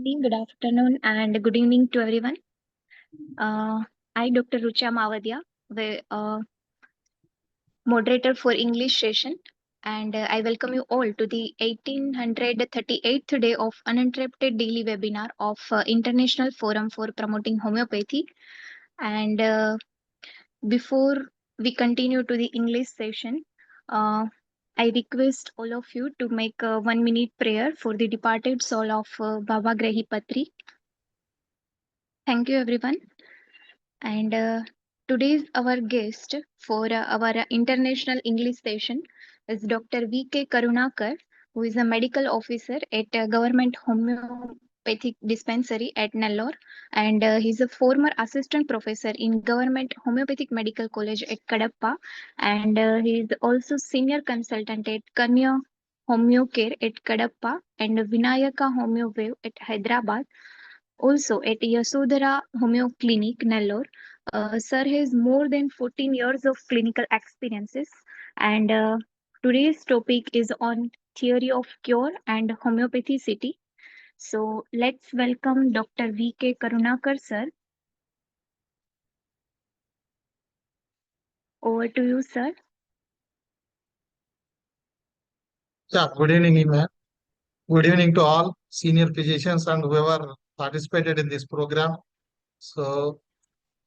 Good afternoon and good evening to everyone. I, Dr. Rucha Mavadia, the moderator for English session, and I welcome you all to the 1838th day of uninterrupted daily webinar of International Forum for Promoting Homeopathy. And before we continue to the English session, I request all of you to make a 1 minute prayer for the departed soul of Baba Grahi Patri. Thank you, everyone. And today's our guest for our international English session is Dr. V.K. Karunakar, who is a medical officer at Government Homeopathic Dispensary at Nellore, and he's a former assistant professor in Government Homeopathic Medical College at Kadapa, and he is also senior consultant at Kanya Homeocare at Kadapa and Vinayaka Homeowave at Hyderabad. Also at Yasodhara Homeo Clinic, Nellore, sir has more than 14 years of clinical experiences, and today's topic is on theory of cure and homeopathicity. So let's welcome Dr. V.K. Karunakar, sir. Over to you, sir. Yeah, good evening, ma'am. Good evening to all senior physicians and whoever participated in this program. So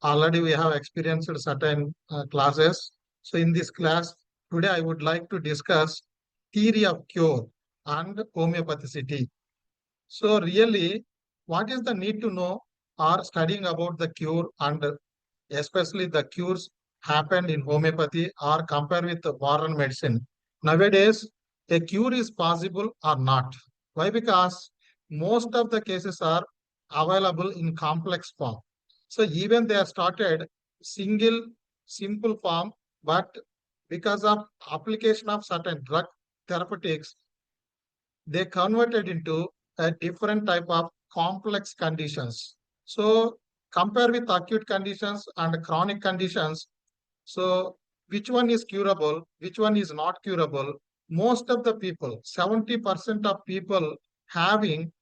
already we have experienced certain classes. So in this class, today I would like to discuss theory of cure and homeopathicity. So really, what is the need to know or studying about the cure and especially the cures happened in homeopathy or compared with the modern medicine? Nowadays, a cure is possible or not. Why? Because most of the cases are available in complex form. So even they are started single, simple form, but because of application of certain drug therapeutics, they converted into a different type of complex conditions. So compare with acute conditions and chronic conditions. So which one is curable, which one is not curable? Most of the people, 70% of people having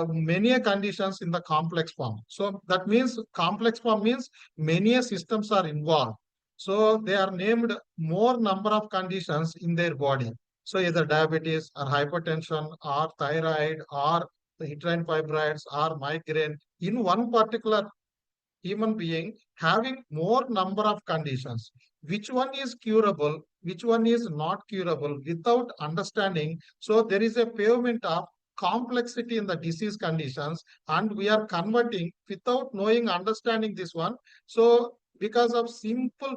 many conditions in the complex form. So that means complex form means many systems are involved. So they are named more number of conditions in their body. So either diabetes or hypertension or thyroid or the uterine fibroids or migraine in one particular human being having more number of conditions. Which one is curable, which one is not curable without understanding. So there is a pavement of complexity in the disease conditions and we are converting without knowing, understanding this one. So because of simple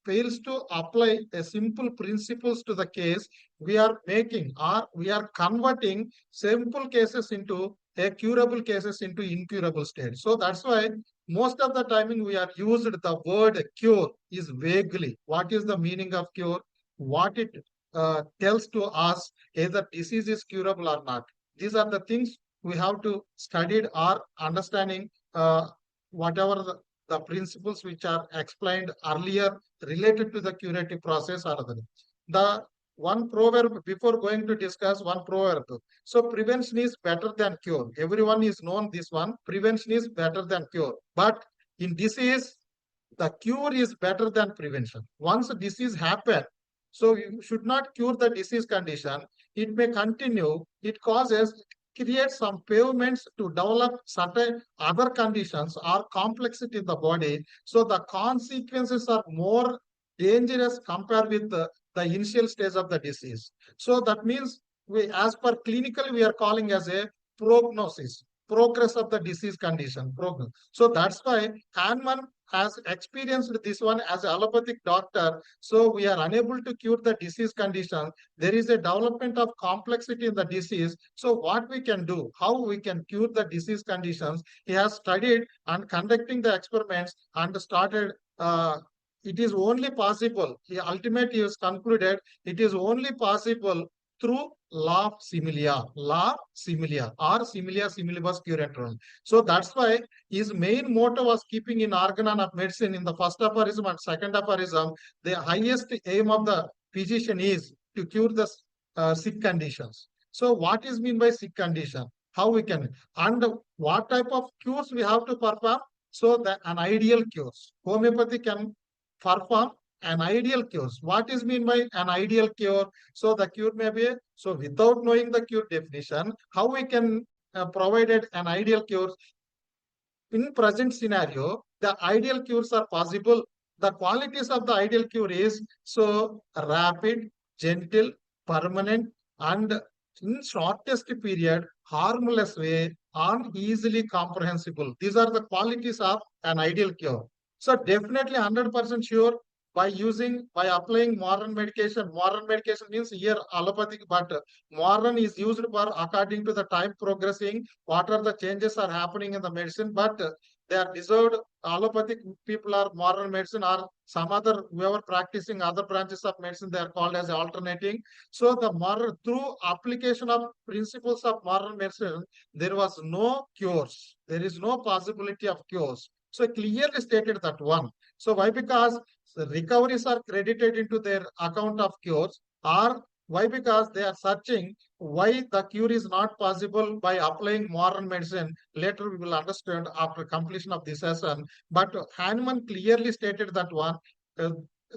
fails to apply a simple principles to the case, we are making or we are converting simple cases into a curable cases into incurable state. So that's why most of the timing we are used the word cure is vaguely. What is the meaning of cure? What it tells to us either disease is curable or not. These are the things we have to study or understanding whatever the principles which are explained earlier related to the curative process or other. The one proverb before going to discuss one proverb. So prevention is better than cure. Everyone is known this one. Prevention is better than cure. But in disease, the cure is better than prevention. Once a disease happens, so you should not cure the disease condition. It may continue. It causes, creates some pavements to develop certain other conditions or complexity in the body. So the consequences are more dangerous compared with the initial stage of the disease. So that means we, as per clinical, we are calling as a prognosis, progress of the disease condition. Progress. So that's why Kahneman has experienced this one as an allopathic doctor. So we are unable to cure the disease condition. There is a development of complexity in the disease. So what we can do, how we can cure the disease conditions, he has studied and conducting the experiments and started it is only possible. He ultimately has concluded it is only possible through law of similia, or similia similibus curantur. So that's why his main motto was keeping in organon of medicine in the first aphorism and second aphorism. The highest aim of the physician is to cure the sick conditions. So what is mean by sick condition? how we can, and what type of cures we have to perform. So that an ideal cures. Homeopathy can perform an ideal cures. What is mean by an ideal cure? So the cure may be, so without knowing the cure definition, how we can provided an ideal cure? In present scenario, the ideal cures are possible. The qualities of the ideal cure is so rapid, gentle, permanent, and in shortest period, harmless way, and easily comprehensible. These are the qualities of an ideal cure. So definitely 100% sure by applying modern medication. Modern medication means here allopathic, but modern is used for according to the time progressing, what are the changes are happening in the medicine, but they are deserved. Allopathic people are modern medicine, or some other whoever practicing other branches of medicine, they are called as alternating. So the modern, through application of principles of modern medicine, there was no cures. There is no possibility of cures. So clearly stated that one. So why? Because the recoveries are credited into their account of cures, or why? Because they are searching why the cure is not possible by applying modern medicine. Later we will understand after completion of this session. But Hahnemann clearly stated that one, uh,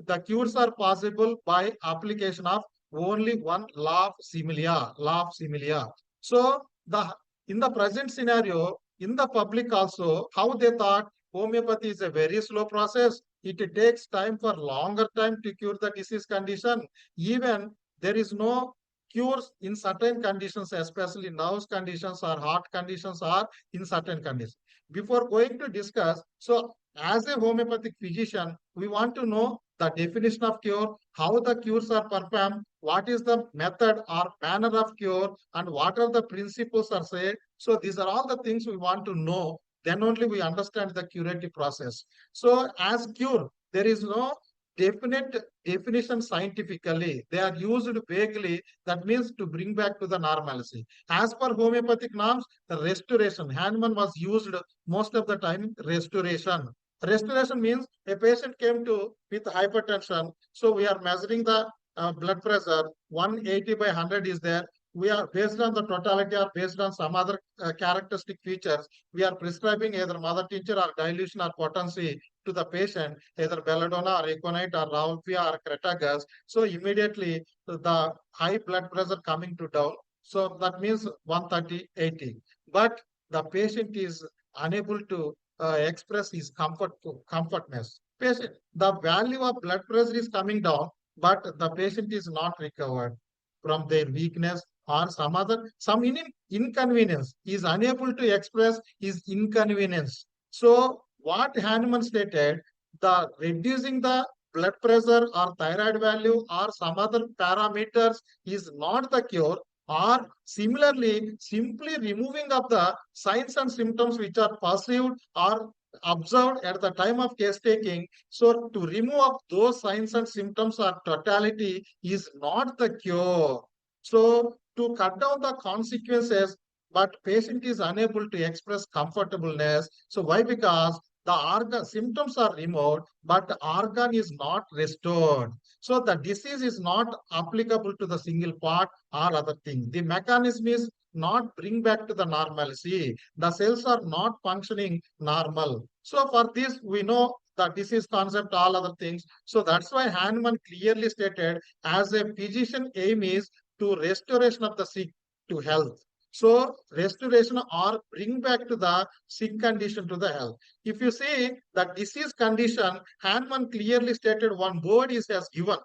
the cures are possible by application of only one law of similia. Law of similia. So the in the present scenario, in the public also, how they thought homeopathy is a very slow process. It takes time for longer time to cure the disease condition. Even there is no cures in certain conditions, especially nerves conditions or heart conditions, or in certain conditions. Before going to discuss, so as a homeopathic physician, we want to know the definition of cure, how the cures are performed, what is the method or manner of cure, and what are the principles are said. So these are all the things we want to know. Then only we understand the curative process. So as cure, there is no definite definition scientifically. They are used vaguely. That means to bring back to the normalcy. As per homeopathic norms, the restoration, Hahnemann was used most of the time, restoration. Restoration means a patient came to with hypertension. So we are measuring the blood pressure, 180 by 100 is there. We are based on the totality or based on some other characteristic features. We are prescribing either mother tincture or dilution or potency to the patient, either belladonna or aconite or raufia or cretagas. So immediately the high blood pressure coming to down. So that means 130, 80. But the patient is unable to express his comfortness. Patient, the value of blood pressure is coming down, but the patient is not recovered from their weakness or some inconvenience. He is unable to express his inconvenience. So what Hahnemann stated, the reducing the blood pressure or thyroid value or some other parameters is not the cure, or similarly simply removing of the signs and symptoms which are perceived or observed at the time of case taking. So to remove of those signs and symptoms or totality is not the cure. So to cut down the consequences, but patient is unable to express comfortableness. So why? Because the organ symptoms are removed, but the organ is not restored. So the disease is not applicable to the single part or other thing. The mechanism is not bring back to the normalcy. The cells are not functioning normal. So for this, we know the disease concept, all other things. So that's why Hahnemann clearly stated, as a physician aim is to restoration of the sick to health. So restoration or bring back to the sick condition to the health. If you see the disease condition, Hahnemann clearly stated one word is as given.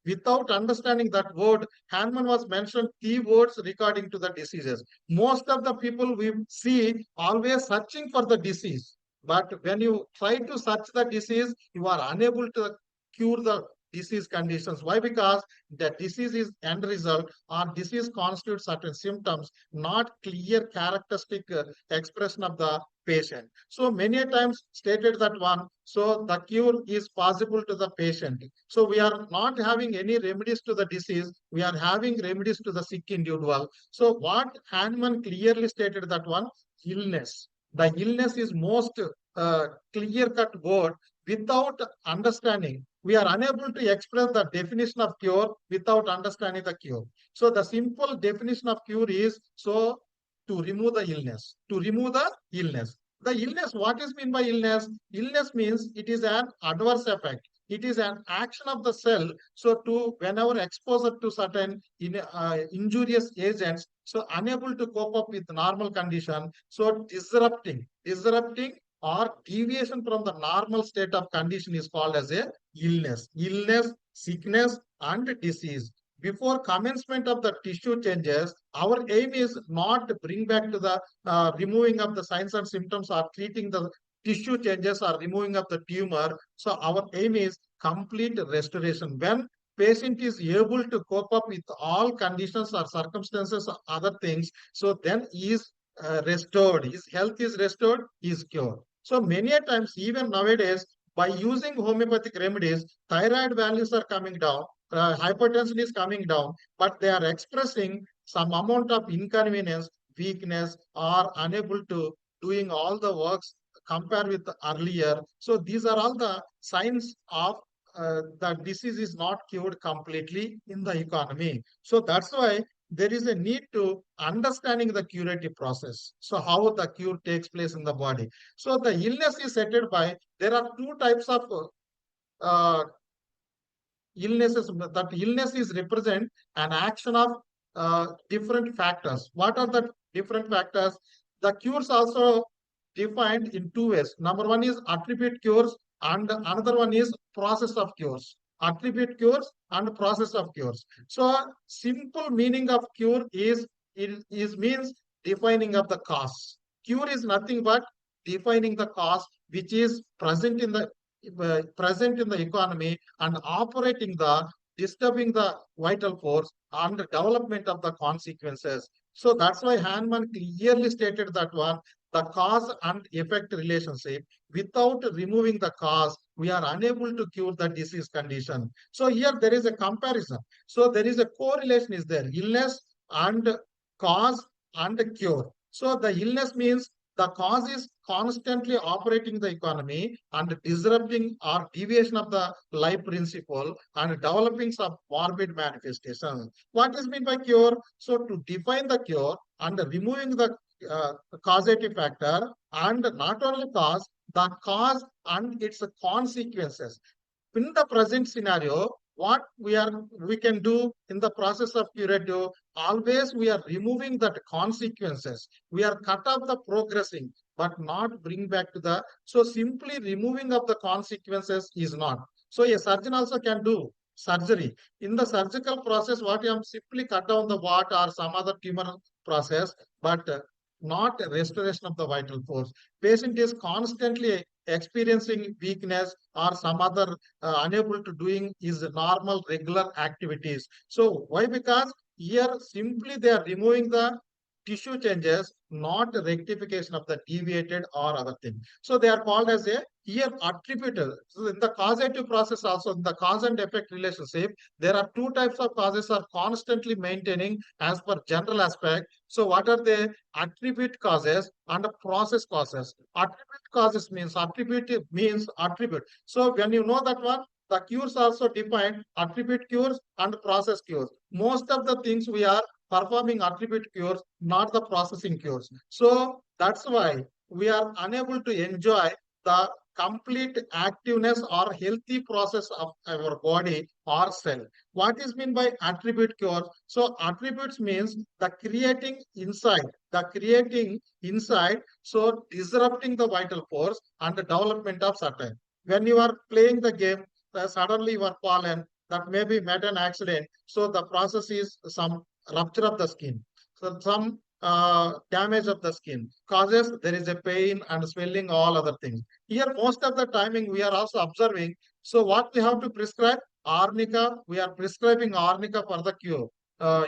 Without understanding that word, Hahnemann was mentioned keywords regarding to the diseases. Most of the people we see always searching for the disease. But when you try to search the disease, you are unable to cure the disease conditions. Why? Because the disease is end result, or disease constitutes certain symptoms, not clear characteristic expression of the patient. So many times stated that one, so the cure is possible to the patient. So we are not having any remedies to the disease, we are having remedies to the sick individual. So what Hahnemann clearly stated that one, illness. The illness is most clear-cut word. Without understanding, we are unable to express the definition of cure without understanding the cure. So the simple definition of cure is, so to remove the illness. To remove the illness. The illness, what is meant by illness? Illness means it is an adverse effect. It is an action of the cell. So to whenever exposure to certain injurious agents, so unable to cope up with normal condition, so disrupting or deviation from the normal state of condition is called as a illness. Illness, sickness, and disease. Before commencement of the tissue changes, our aim is not to bring back to the removing of the signs and symptoms or treating the tissue changes or removing of the tumor. So our aim is complete restoration. When patient is able to cope up with all conditions or circumstances or other things, so then he is restored. His health is restored, he is cured. So many a times, even nowadays, by using homeopathic remedies, thyroid values are coming down, hypertension is coming down, but they are expressing some amount of inconvenience, weakness, or unable to doing all the works compared with earlier. So these are all the signs of the disease is not cured completely in the economy. So that's why there is a need to understanding the curative process. So how the cure takes place in the body. So the illness is settled by, there are two types of uh, illnesses. That illness is represent an action of different factors. What are the different factors? The cures also defined in two ways. Number one is attribute cures and another one is process of cures. Attribute cures and process of cures. So simple meaning of cure is, it is means defining of the cause. Cure is nothing but defining the cause which is present in the economy and operating the disturbing the vital force and the development of the consequences. So that's why Hahnemann clearly stated that one, the cause and effect relationship. Without removing the cause, we are unable to cure the disease condition. So here there is a comparison. So there is a correlation is there, illness and cause and cure. So the illness means the cause is constantly operating the economy and disrupting or deviation of the life principle and developing some morbid manifestations. What is meant by cure? So to define the cure and removing the causative factor and not only cause, the cause and its consequences. In the present scenario, what we can do in the process of curative, always we are removing that consequences. We are cut off the progressing, but not bring back to the, so simply removing of the consequences is not. So a surgeon also can do surgery. In the surgical process, what I am simply cut down the wart or some other tumor process, but not restoration of the vital force. Patient is constantly experiencing weakness or some other unable to doing his normal regular activities. So why? Because here simply they are removing the tissue changes, not rectification of the deviated or other thing. So they are called as a here attributable. So in the causative process also, in the cause and effect relationship, there are two types of causes are constantly maintaining as per general aspect. So what are the attribute causes and process causes? Attribute causes means attribute. So when you know that one, the cures also defined attribute cures and process cures. Most of the things we are performing attribute cures, not the processing cures. So that's why we are unable to enjoy the complete activeness or healthy process of our body or cell. What is meant by attribute cure? So attributes means the creating inside, so disrupting the vital force and the development of certain. When you are playing the game, suddenly you are fallen, that may be met an accident. So the process is some rupture of the skin. So some damage of the skin causes there is a pain and swelling, all other things. Here, most of the timing we are also observing. So what we have to prescribe? Arnica. We are prescribing arnica for the cure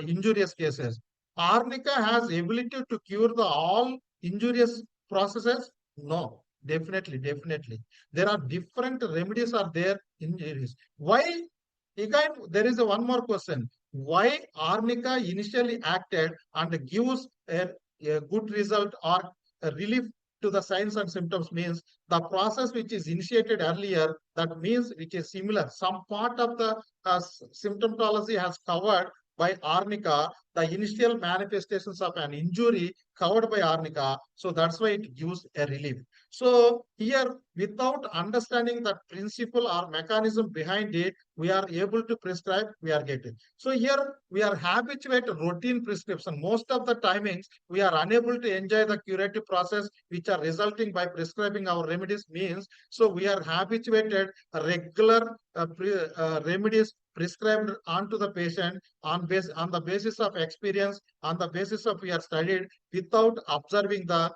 injurious cases. Arnica has ability to cure the all injurious processes? No, definitely. There are different remedies are there in injuries. Why? Again, there is a one more question. Why arnica initially acted and gives a good result or a relief to the signs and symptoms means the process which is initiated earlier, that means which is similar. Some part of the symptomatology has covered by arnica, the initial manifestations of an injury covered by arnica. So that's why it gives a relief. So here, without understanding the principle or mechanism behind it, we are able to prescribe, we are getting. So here we are habituated to routine prescription. Most of the timings, we are unable to enjoy the curative process, which are resulting by prescribing our remedies means. So we are habituated regular remedies prescribed onto the patient on the basis of experience, on the basis of we are studied without observing the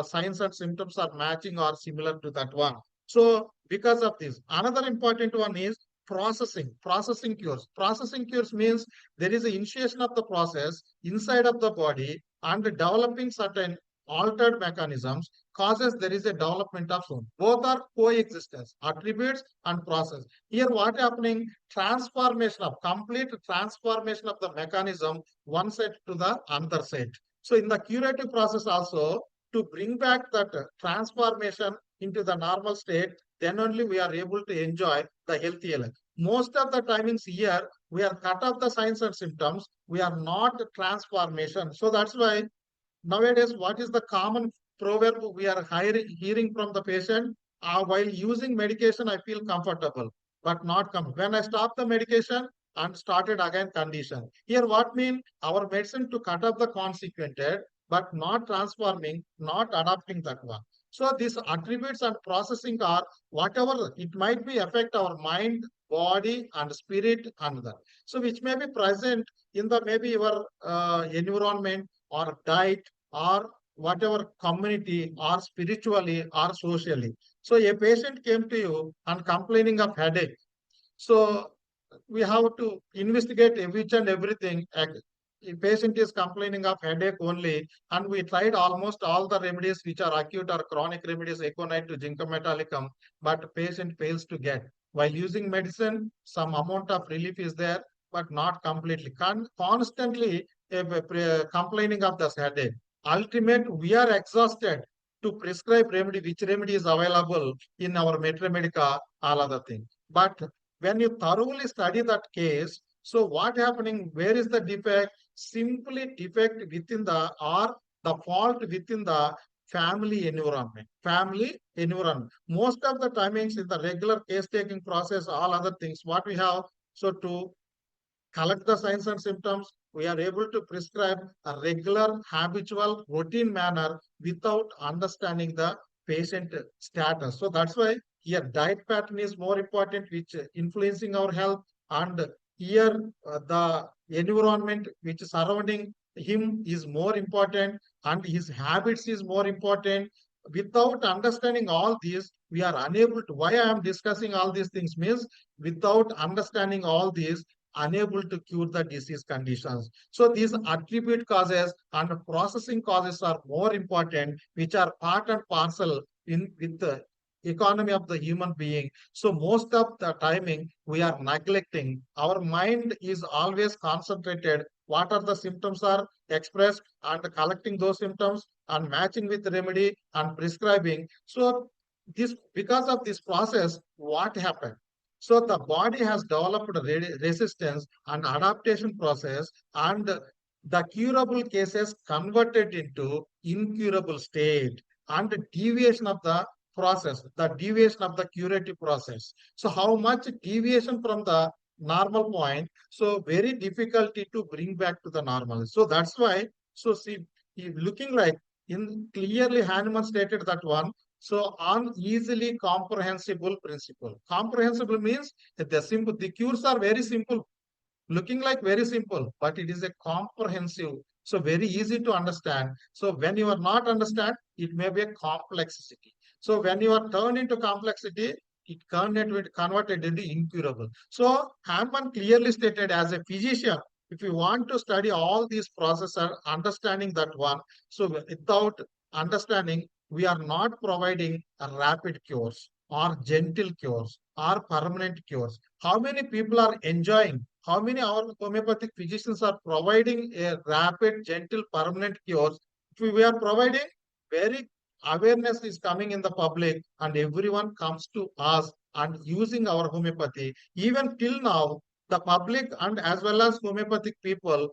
signs and symptoms are matching or similar to that one. So because of this, another important one is processing cures. Processing cures means there is an initiation of the process inside of the body and developing certain altered mechanisms causes there is a development of soon. Both are coexistence, attributes and process. Here what happening? Transformation of complete transformation of the mechanism one set to the another set. So in the curative process also, to bring back that transformation into the normal state, then only we are able to enjoy the healthy life. Most of the timings here, we are cut off the signs and symptoms. We are not transformation. So that's why nowadays, what is the common proverb we are hearing from the patient? While using medication, I feel comfortable, but not when I stop the medication and started again condition. Here, what mean our medicine to cut off the consequented, but not transforming, not adapting that one. So these attributes and processing are whatever it might be affect our mind, body, and spirit, and that. So which may be present in the maybe your environment or diet or whatever community or spiritually or socially. So a patient came to you and complaining of headache. So we have to investigate each and everything. A patient is complaining of headache only, and we tried almost all the remedies which are acute or chronic remedies, Econite to Ginkgo metallicum, but patient fails to get. While using medicine, some amount of relief is there, but not completely. Constantly complaining of this headache. Ultimate, we are exhausted to prescribe remedy, which remedy is available in our Metromedica, all other things. But when you thoroughly study that case, so what happening, where is the defect? Simply defect within the or the fault within the family environment. Family environment. Most of the timings in the regular case taking process, all other things, what we have, so to collect the signs and symptoms, we are able to prescribe a regular, habitual, routine manner without understanding the patient status. So that's why here diet pattern is more important, which influencing our health, and here the environment which is surrounding him is more important, and his habits is more important. Without understanding all these, we are unable to. Why I am discussing all these things means without understanding all these, unable to cure the disease conditions. So these attribute causes and processing causes are more important, which are part and parcel in with the economy of the human being. So most of the timing we are neglecting. Our mind is always concentrated. What are the symptoms are expressed and collecting those symptoms and matching with the remedy and prescribing. So this because of this process, what happened? So the body has developed resistance and adaptation process, and the curable cases converted into incurable state and deviation of the deviation of the curative process. So how much deviation from the normal point? So very difficulty to bring back to the normal. So that's why, so see, looking like in clearly Hahnemann stated that one, so on easily comprehensible principle. Comprehensible means that the cures are very simple, looking like very simple, but it is a comprehensive, so very easy to understand. So when you are not understand, it may be a complexity. So when you are turned into complexity, it converted into incurable. So Hammond clearly stated as a physician, if you want to study all these processes, understanding that one, so without understanding, we are not providing a rapid cures or gentle cures or permanent cures. How many people are enjoying? How many our homeopathic physicians are providing a rapid, gentle, permanent cures? If we are providing, very awareness is coming in the public, and everyone comes to us and using our homeopathy. Even till now, the public and as well as homeopathic people,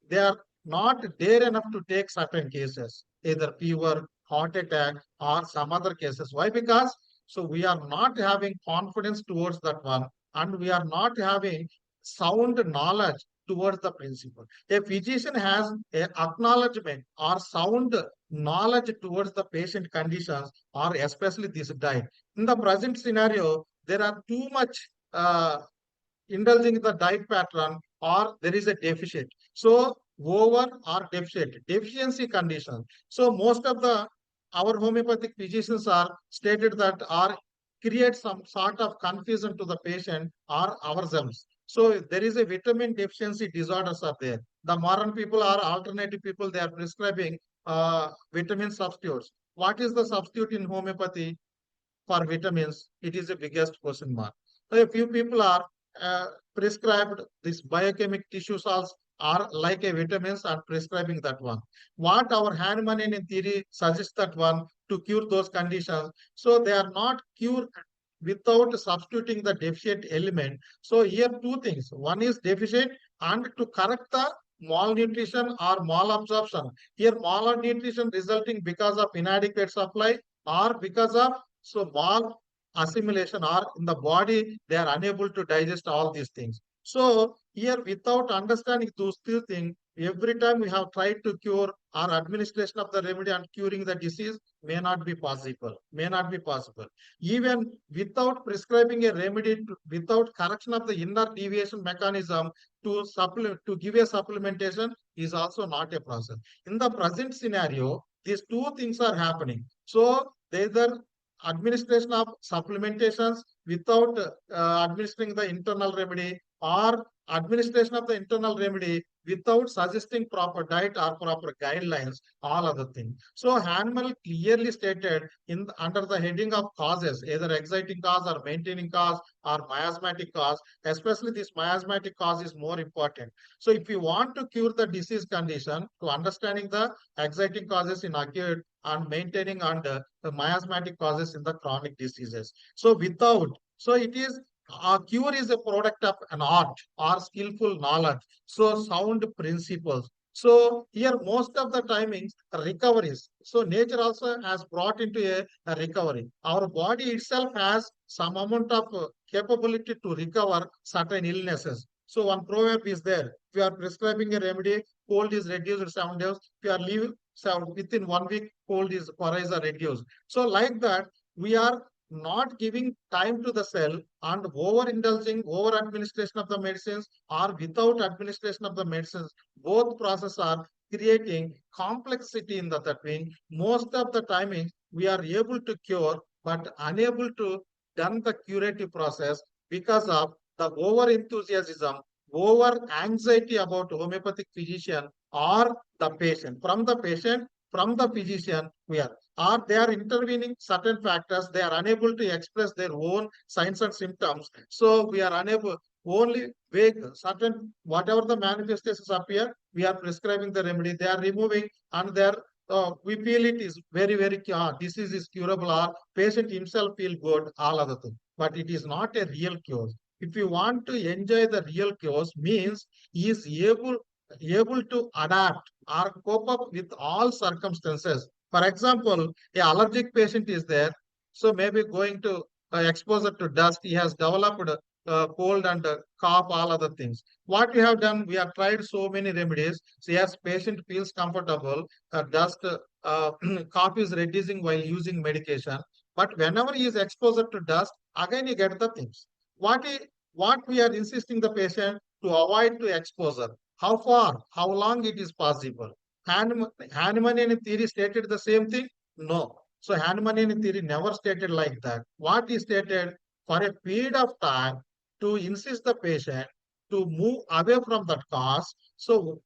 they are not dare enough to take certain cases, either fever, heart attack, or some other cases. Why? Because so we are not having confidence towards that one, and we are not having sound knowledge towards the principle. A physician has a acknowledgement or sound knowledge towards the patient conditions, or especially this diet. In the present scenario, there are too much indulging in the diet pattern, or there is a deficit. So over or deficiency condition. So most of the our homeopathic physicians are stated that are create some sort of confusion to the patient or ourselves. So there is a vitamin deficiency disorders are there. The modern people or alternative people, they are prescribing vitamin substitutes. What is the substitute in homeopathy for vitamins? It is the biggest question mark. So a few people are uh, prescribed this biochemic tissue salts are like a vitamins and prescribing that one. What our Hahnemann in theory suggests that one to cure those conditions. So they are not cured without substituting the deficient element. So here two things. One is deficient and to correct the malnutrition or malabsorption. Here malnutrition resulting because of inadequate supply or because of so mal assimilation or in the body they are unable to digest all these things. So here without understanding those two things, every time we have tried to cure or administration of the remedy and curing the disease may not be possible, may not be possible. Even without prescribing a remedy, without correction of the inner deviation mechanism to supplement to give a supplementation is also not a process. In the present scenario, these two things are happening. So either administration of supplementations without administering the internal remedy, or administration of the internal remedy without suggesting proper diet or proper guidelines, all other things. So Hahnemann clearly stated under the heading of causes, either exciting cause or maintaining cause or miasmatic cause, especially this miasmatic cause is more important. So if you want to cure the disease condition, to understanding the exciting causes in acute and maintaining and the miasmatic causes in the chronic diseases. So without, so it is a cure is a product of an art or skillful knowledge. So sound principles. So here most of the timings recoveries. So nature also has brought into a recovery. Our body itself has some amount of capability to recover certain illnesses. So one proverb is there. If you are prescribing a remedy, cold is reduced 7 days. If you are leaving so within 1 week, cold is arise or reduced. So like that, we are not giving time to the cell and overindulging, over administration of the medicines or without administration of the medicines. Both processes are creating complexity in the that means most of the timing we are able to cure but unable to done the curative process because of the over enthusiasm, over anxiety about homeopathic physician or the patient. From the physician, we are they are intervening certain factors. They are unable to express their own signs and symptoms. So we are unable only vague certain whatever the manifestations appear. We are prescribing the remedy. They are removing and they are. We feel it is very disease is curable or patient himself feel good all other things, but it is not a real cure. If you want to enjoy the real cures means he is able to adapt or cope up with all circumstances. For example, a allergic patient is there, so maybe going to exposure to dust, he has developed cold and cough, all other things. What we have done, we have tried so many remedies. So yes, patient feels comfortable, dust, cough is reducing while using medication. But whenever he is exposed to dust, again you get the things. What we are insisting the patient to avoid to exposure. How far? How long it is possible? Hahnemann theory stated the same thing? No. So Hahnemann theory never stated like that. What he stated for a period of time to insist the patient to move away from that cause. So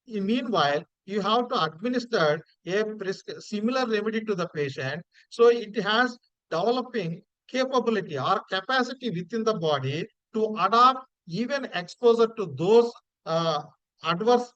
meanwhile, you have to administer a similar remedy to the patient. So it has developing capability or capacity within the body to adapt even exposure to those uh, adverse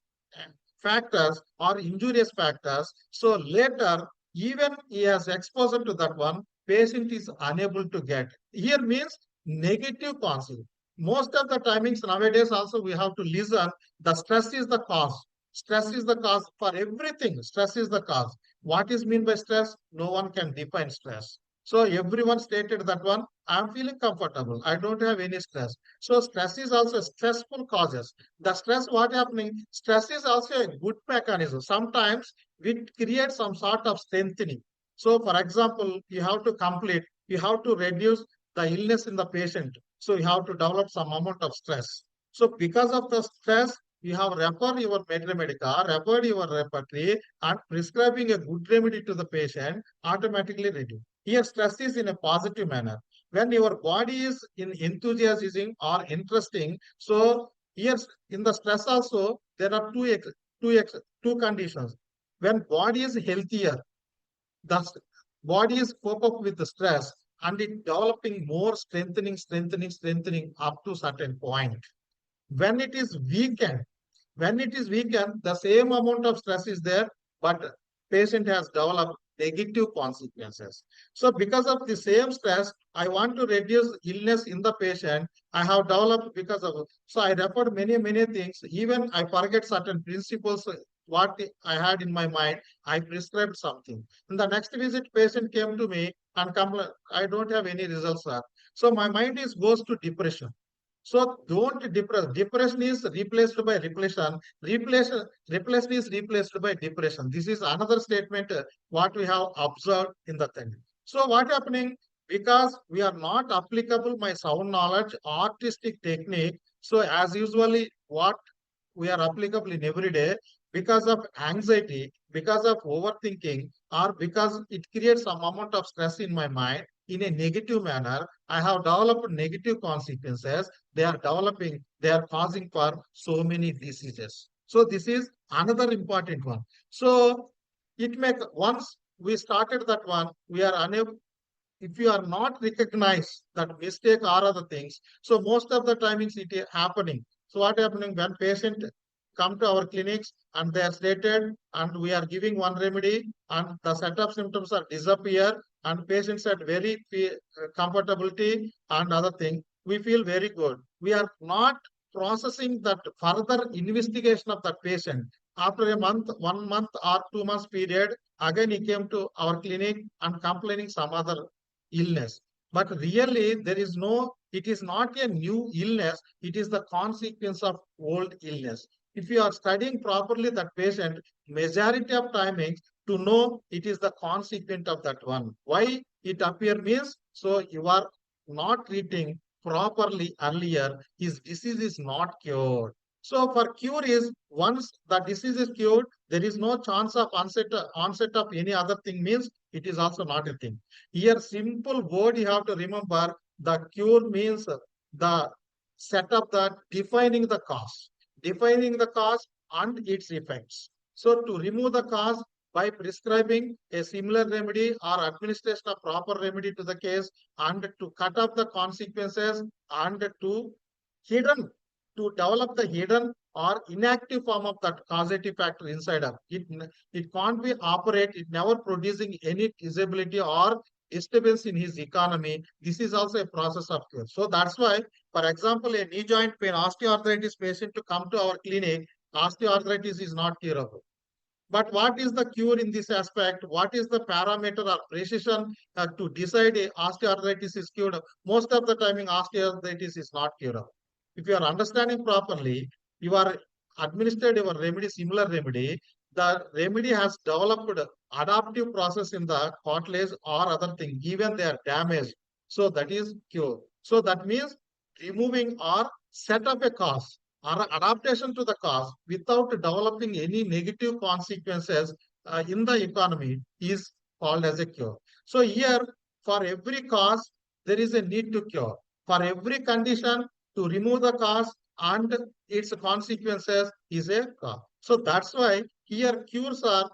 factors or injurious factors. So later, even he has exposure to that one, patient is unable to get. Here means negative consequence. most of the timings nowadays also we have to listen. The stress is the cause. Stress is the cause for everything. Stress is the cause. What is mean by stress? No one can define stress. So everyone stated that one. I'm feeling comfortable. I don't have any stress. So stress is also stressful causes. The stress, what happening? Stress is also a good mechanism. Sometimes it creates some sort of strengthening. So for example, you have to complete, you have to reduce the illness in the patient. So you have to develop some amount of stress. So because of the stress, you have referred your Medremedica, referred your repertory, and prescribing a good remedy to the patient automatically reduce. Here, stress is in a positive manner. When your body is in enthusiasm or interesting, so here in the stress also there are two conditions. When body is healthier, the body is cope up with the stress and it developing more strengthening up to certain point. When it is weakened, the same amount of stress is there, but patient has developed negative consequences. So because of the same stress, I want to reduce illness in the patient. I have developed because of, so I referred many things. Even I forget certain principles, what I had in my mind, I prescribed something. In the next visit, patient came to me and complained, I don't have any results, sir. So my mind is goes to depression. So don't depress. Depression is replaced by repletion. Replaced is replaced by depression. This is another statement what we have observed in the thing. So what happening? Because we are not applicable my sound knowledge, artistic technique. So as usually what we are applicable in every day because of anxiety, because of overthinking, or because it creates some amount of stress in my mind in a negative manner. I have developed negative consequences. They are causing for so many diseases. So this is another important one. So it make once we started that one, we are unable, if you are not recognized that mistake or other things, so most of the timings it is happening. So what happening when patient come to our clinics and they are stated and we are giving one remedy and the set of symptoms are disappear and patients are very comfortability and other thing, we feel very good. We are not processing that further investigation of that patient. After a month, 1 month or 2 months period, again he came to our clinic and complaining some other illness. But really, there is no, it is not a new illness, it is the consequence of old illness. If you are studying properly that patient, majority of timings to know it is the consequence of that one. Why it appear means, so you are not treating properly earlier, his disease is not cured. So for cure is once the disease is cured, there is no chance of onset of any other thing means it is also not a thing. Here, simple word you have to remember, the cure means the setup that defining the cause and its effects. So to remove the cause by prescribing a similar remedy or administration of proper remedy to the case and to cut off the consequences and to hidden, to develop the hidden or inactive form of that causative factor inside of it. It can't be operate, it never producing any disability or disturbance in his economy. This is also a process of cure. So that's why, for example, a knee joint pain, osteoarthritis patient to come to our clinic, osteoarthritis is not curable. But what is the cure in this aspect? What is the parameter or precision to decide osteoarthritis is cured? Most of the timing, osteoarthritis is not curable. If you are understanding properly, you are administered your remedy, similar remedy. The remedy has developed adaptive process in the cartilage or other thing, even they are damaged. So that is cure. So that means removing or set up a cause or adaptation to the cause without developing any negative consequences in the economy is called as a cure. So here, for every cause, there is a need to cure. For every condition, to remove the cause and its consequences is a cause. So that's why here cures are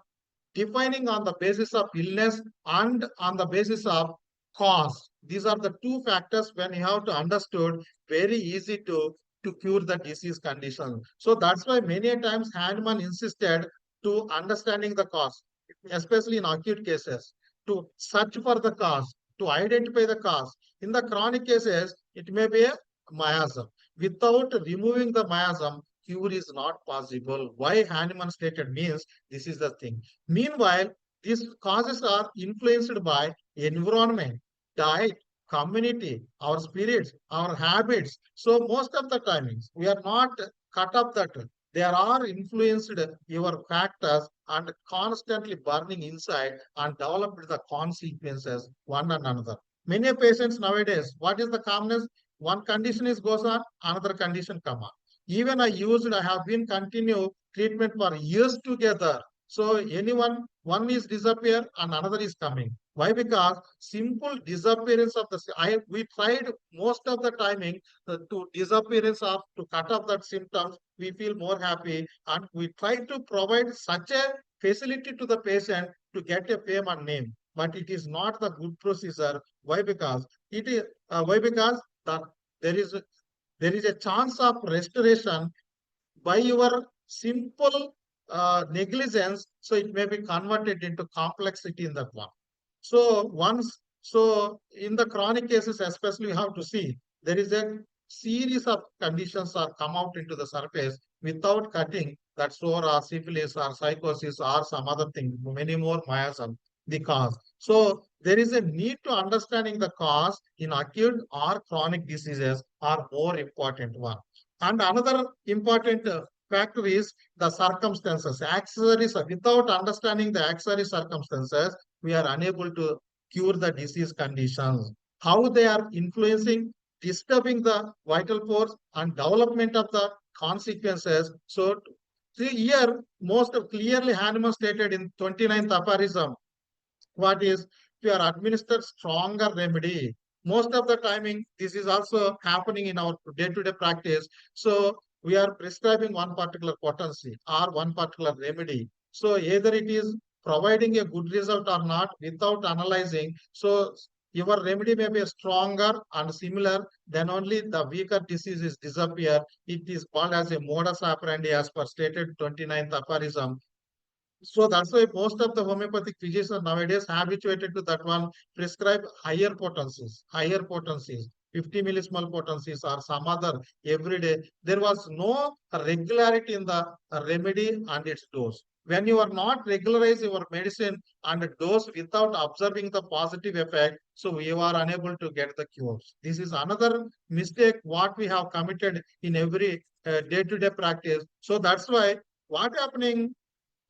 defining on the basis of illness and on the basis of cause. These are the two factors when you have to understood, very easy to cure the disease condition. So that's why many times Hahnemann insisted to understanding the cause, especially in acute cases, to search for the cause, to identify the cause. In the chronic cases, it may be a miasm. Without removing the miasm, cure is not possible. Why Hahnemann stated means this is the thing. Meanwhile, these causes are influenced by environment, diet, community, our spirits, our habits. So most of the timings we are not cut up that. There are influenced your factors and constantly burning inside and developed the consequences one and another. Many patients nowadays, what is the calmness? One condition is goes on, another condition come on. Even I have been continue treatment for years together. So anyone, one is disappear and another is coming. Why? Because simple disappearance of the, we tried most of the timing to disappearance of, to cut off that symptoms, we feel more happy and we try to provide such a facility to the patient to get a fame and name. But it is not the good procedure. Why? Because it is, why? Because the, there is there is a chance of restoration by your simple negligence, so it may be converted into complexity in that one. So once, so in the chronic cases, especially you have to see there is a series of conditions are come out into the surface without cutting that sore or syphilis or psychosis or some other thing, many more miasm, the cause. So there is a need to understanding the cause in acute or chronic diseases are more important one. And another important factor is the circumstances. Accessories, without understanding the accessory circumstances, we are unable to cure the disease conditions. How they are influencing, disturbing the vital force and development of the consequences. So here, most clearly Hahnemann stated in 29th aphorism, what is, we are administered stronger remedy. Most of the timing, this is also happening in our day-to-day practice. So we are prescribing one particular potency or one particular remedy. So either it is providing a good result or not without analyzing. So your remedy may be stronger and similar, then only the weaker diseases disappear. It is called as a modus operandi as per stated 29th aphorism. So that's why most of the homeopathic physicians nowadays habituated to that one, prescribe higher potencies, 50 millismol potencies or some other every day. There was no regularity in the remedy and its dose. When you are not regularize your medicine and dose without observing the positive effect, so you are unable to get the cures. This is another mistake what we have committed in every day-to-day practice. So that's why what happening,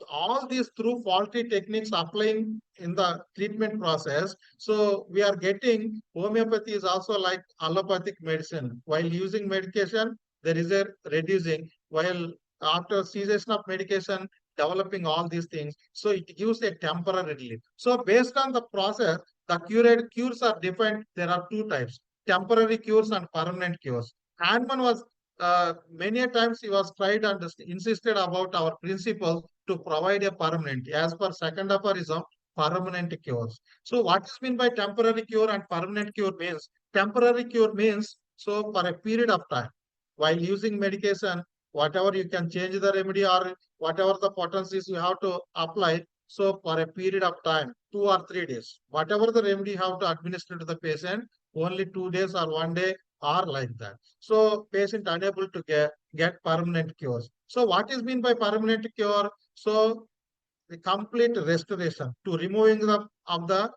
all these through faulty techniques applying in the treatment process. So we are getting homeopathy is also like allopathic medicine. While using medication, there is a reducing. While after cessation of medication, developing all these things. So it gives a temporary relief. So based on the process, the cures are defined. There are two types: temporary cures and permanent cures. Hahnemann was many a times he was tried and insisted about our principles to provide a permanent, as per second aphorism, permanent cures. So what is mean by temporary cure and permanent cure means? Temporary cure means so for a period of time. While using medication, whatever you can change the remedy or whatever the potencies you have to apply. So for a period of time, 2 or 3 days, whatever the remedy you have to administer to the patient, only 2 days or one day or like that. So patient unable to get permanent cures. So what is mean by permanent cure? So the complete restoration to removing the of the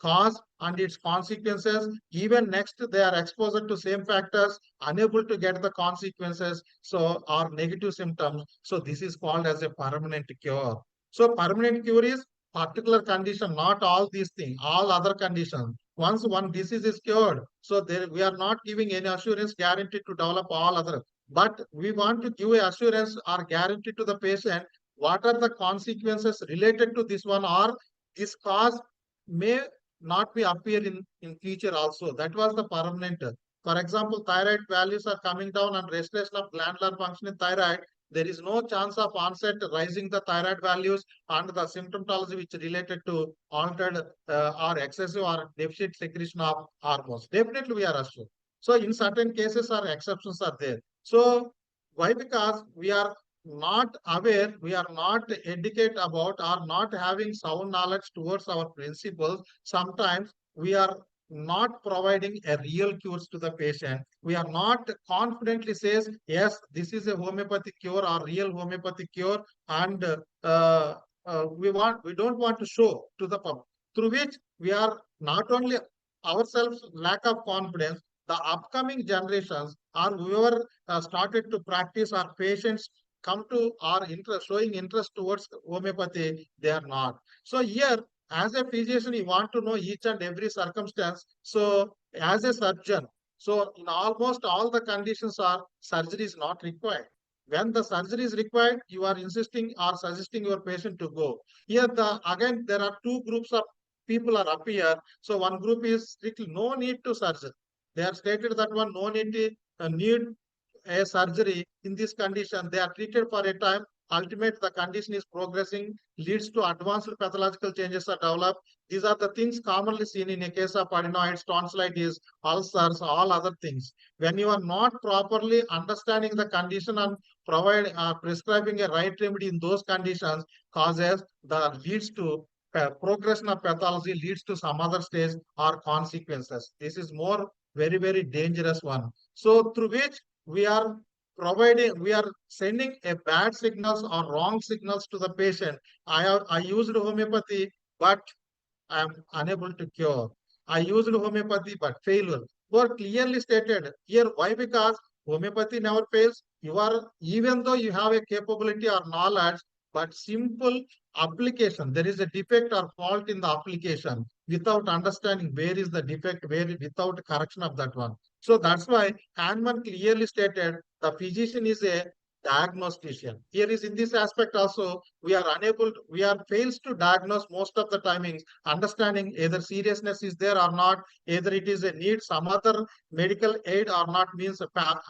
cause and its consequences. Even next they are exposed to same factors, unable to get the consequences, so or negative symptoms. So this is called as a permanent cure. So permanent cure is particular condition, not all these things, all other conditions. Once one disease is cured, so there we are not giving any assurance guarantee to develop all other, but we want to give a assurance or guarantee to the patient what are the consequences related to this one, or this cause may not be appear in future also. That was the permanent. For example, thyroid values are coming down and restoration of glandular function in thyroid. There is no chance of onset rising the thyroid values and the symptomatology which related to altered or excessive or deficit secretion of hormones. Definitely we are assured. So in certain cases our exceptions are there. So why? Because we are not aware, we are not educated about or not having sound knowledge towards our principles. Sometimes we are not providing a real cures to the patient. We are not confidently says, yes, this is a homeopathic cure or real homeopathic cure, and we don't want to show to the public, through which we are not only ourselves lack of confidence, the upcoming generations or whoever started to practice, our patients come to our interest, showing interest towards homeopathy, they are not. So here, as a physician, you want to know each and every circumstance. So as a surgeon, so in almost all the conditions are surgery is not required. When the surgery is required, you are insisting or suggesting your patient to go. Here, again, there are two groups of people are up here. So one group is strictly no need to surgery. They are stated that one no need to need a surgery in this condition. They are treated for a time. Ultimate, the condition is progressing, leads to advanced pathological changes are developed. These are the things commonly seen in a case of adenoids, tonsillitis, ulcers, all other things. When you are not properly understanding the condition and prescribing a right remedy in those conditions, causes the leads to progression of pathology, leads to some other stage or consequences. This is more very dangerous one. So through which we are we are sending a bad signals or wrong signals to the patient. I used homeopathy, but I am unable to cure. I used homeopathy, but failure. Were clearly stated here. Why? Because homeopathy never fails. You are, even though you have a capability or knowledge, but simple application, there is a defect or fault in the application without understanding where is the defect, where without correction of that one. So that's why Hahnemann clearly stated the physician is a diagnostician. Here is in this aspect also, we are unable, we are fails to diagnose most of the timings, understanding either seriousness is there or not, either it is a need some other medical aid or not, means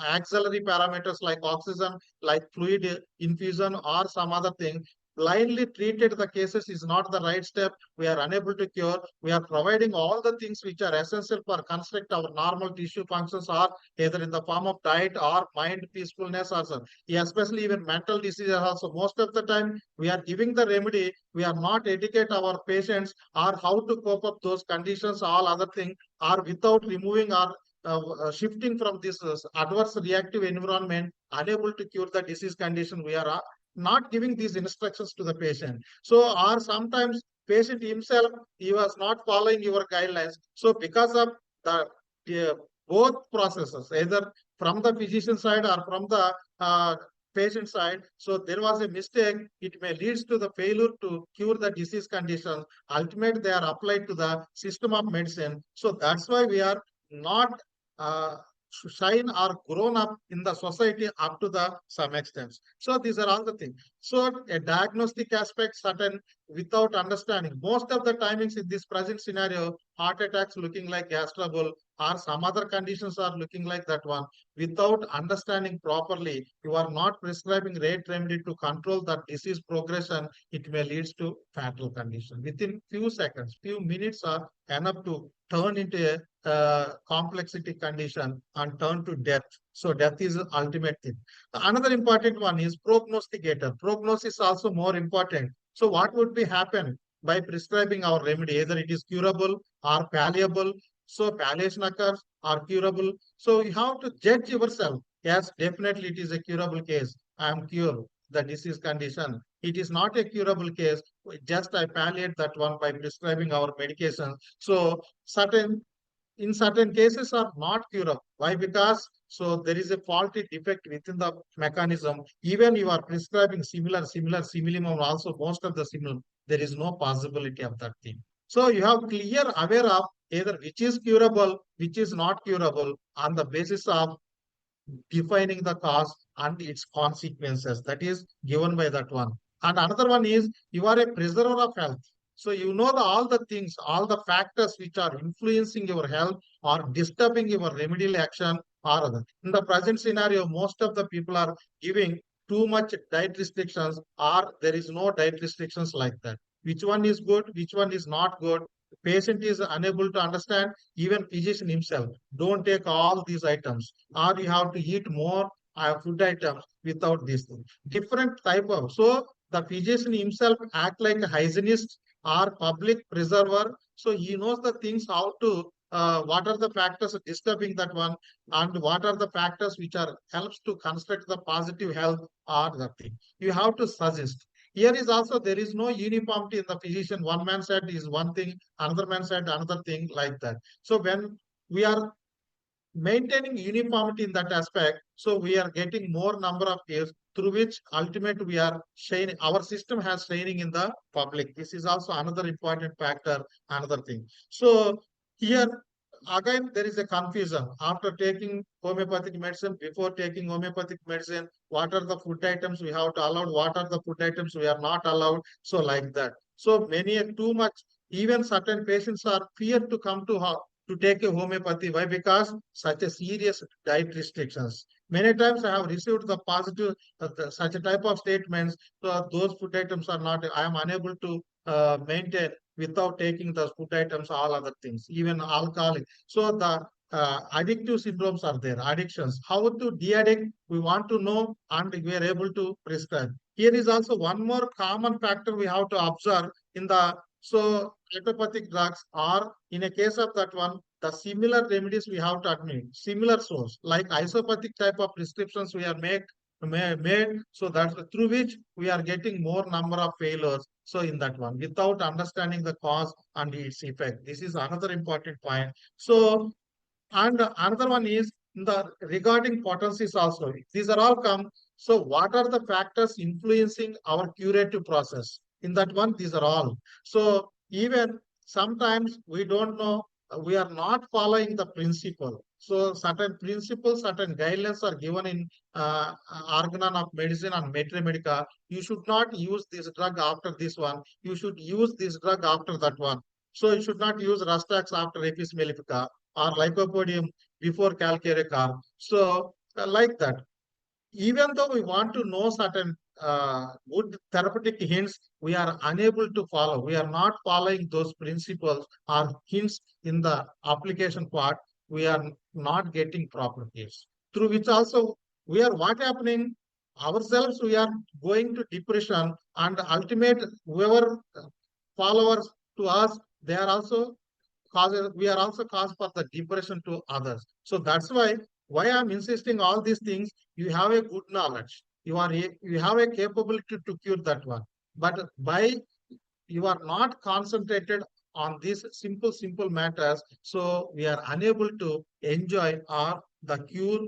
auxiliary parameters like oxygen, like fluid infusion or some other thing. Blindly treated the cases is not the right step. We are unable to cure. We are providing all the things which are essential for construct our normal tissue functions, or either in the form of diet or mind peacefulness or some. Yeah, especially even mental diseases also. Most of the time we are giving the remedy, we are not educate our patients or how to cope up those conditions, all other things, or without removing or shifting from this adverse reactive environment, unable to cure the disease condition. We are not giving these instructions to the patient. So, or sometimes patient himself, he was not following your guidelines. So, because of the both processes, either from the physician side or from the patient side, so there was a mistake. It may lead to the failure to cure the disease condition. Ultimately, they are applied to the system of medicine. So that's why we are not uh, shine or grown up in the society up to the some extent. So these are all the things. So a diagnostic aspect, certain without understanding. Most of the timings in this present scenario, heart attacks looking like gas trouble or some other conditions are looking like that one. Without understanding properly, you are not prescribing right remedy to control the disease progression. It may lead to fatal condition. Within few seconds, few minutes are enough to turn into a complexity condition and turn to death. So death is the ultimate thing. Another important one is prognosticator. Prognosis is also more important. So what would be happen by prescribing our remedy? Either it is curable or palliable. So palliation occurs or curable. So you have to judge yourself. Yes, definitely it is a curable case. I am cured the disease condition. It is not a curable case. Just I palliate that one by prescribing our medication. So in certain cases are not curable. Why? Because so there is a faulty defect within the mechanism. Even you are prescribing similar, also most of the similar, there is no possibility of that thing. So you have clear aware of either which is curable, which is not curable on the basis of defining the cause and its consequences. That is given by that one. And another one is you are a preserver of health. So you know all the things, all the factors which are influencing your health or disturbing your remedial action or other. In the present scenario, most of the people are giving too much diet restrictions or there is no diet restrictions like that. Which one is good, which one is not good. Patient is unable to understand, even physician himself. Don't take all these items, or you have to eat more food items without this thing. Different type of. So the physician himself act like a hygienist or public preserver. So he knows the things how to what are the factors disturbing that one, and what are the factors which are helps to construct the positive health or the thing. You have to suggest. Here is also there is no uniformity in the physician. One man said is one thing, another man said another thing like that. So when we are maintaining uniformity in that aspect, so we are getting more number of years through which ultimate we are shining. Our system has training in the public. This is also another important factor, another thing. So here again there is a confusion after taking homeopathic medicine. Before taking homeopathic medicine, what are the food items we have to allow, what are the food items we are not allowed, so like that. So many too much, even certain patients are fear to come to take a homeopathy. Why? Because such a serious diet restrictions. Many times I have received the positive such a type of statements. So those food items are not. I am unable to maintain without taking those food items. All other things, even alcoholic. So the addictive syndromes are there. Addictions. How to de-addict? We want to know, and we are able to prescribe. Here is also one more common factor we have to observe in the so allopathic drugs are in a case of that one, the similar remedies we have to admit, similar source, like isopathic type of prescriptions we are made, so that through which we are getting more number of failures. So in that one, without understanding the cause and its effect. This is another important point. So and another one is the regarding potencies also. These are all come. So what are the factors influencing our curative process? In that one, these are all. So even sometimes we don't know, we are not following the principle. So certain principles, certain guidelines are given in organon of medicine and Medica. You should not use this drug after this one. You should use this drug after that one. So you should not use Rastax after Apis mellifica or lycopodium before calcarecar. So like that, even though we want to know certain good therapeutic hints, we are unable to follow. We are not following those principles or hints in the application part. We are not getting proper case. Through which also we are what happening ourselves, we are going to depression, and ultimate whoever followers to us, they are also causes, we are also cause for the depression to others. So that's why I'm insisting all these things. You have a good knowledge, you have a capability to cure that one, but by you are not concentrated on these simple matters, so we are unable to enjoy or the cure,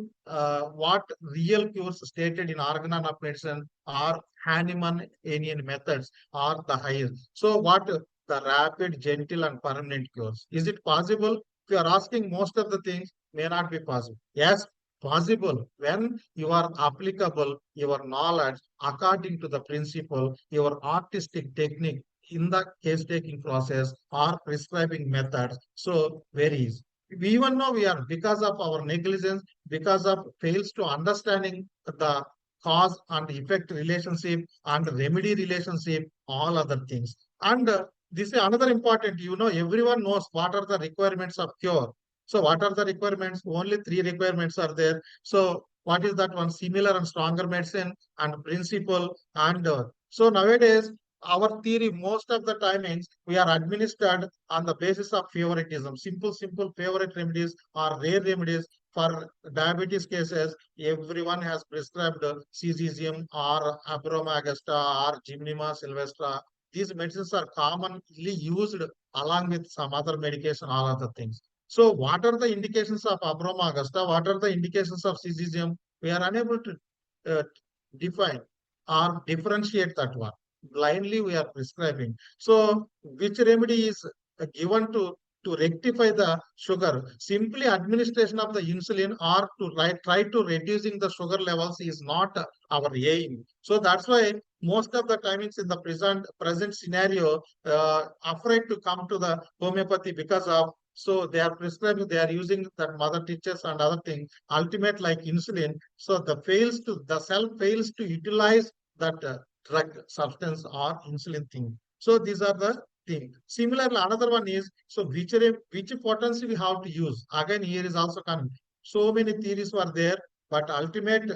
what real cures stated in organon of medicine or Hahnemannian methods are the highest. So what the rapid, gentle, and permanent cures? Is it possible? If you are asking, most of the things may not be possible. Yes, possible when you are applicable your knowledge according to the principle, your artistic technique in the case taking process or prescribing methods. So varies. We even know we are because of our negligence, because of fails to understanding the cause and effect relationship and remedy relationship, all other things. And this is another important, everyone knows what are the requirements of cure. So what are the requirements? Only three requirements are there. So what is that one? Similar and stronger medicine and principle. And so nowadays, our theory, most of the timings, we are administered on the basis of favoritism. Simple favorite remedies or rare remedies. For diabetes cases, everyone has prescribed cesium or Abroma Augusta or Gymnema sylvestra. These medicines are commonly used along with some other medication, all other things. So what are the indications of Abroma Augusta? What are the indications of cesium? We are unable to define or differentiate that one. Blindly we are prescribing. So which remedy is given to rectify the sugar? Simply administration of the insulin or to try to reducing the sugar levels is not our aim. So that's why most of the timings in the present scenario afraid to come to the homeopathy because of, so they are prescribing, they are using that mother teachers and other things, ultimate like insulin. So the cell fails to utilize that drug substance or insulin thing. So these are the thing. Similarly, another one is, so which potency we have to use? Again, here is also coming. So many theories were there, but ultimate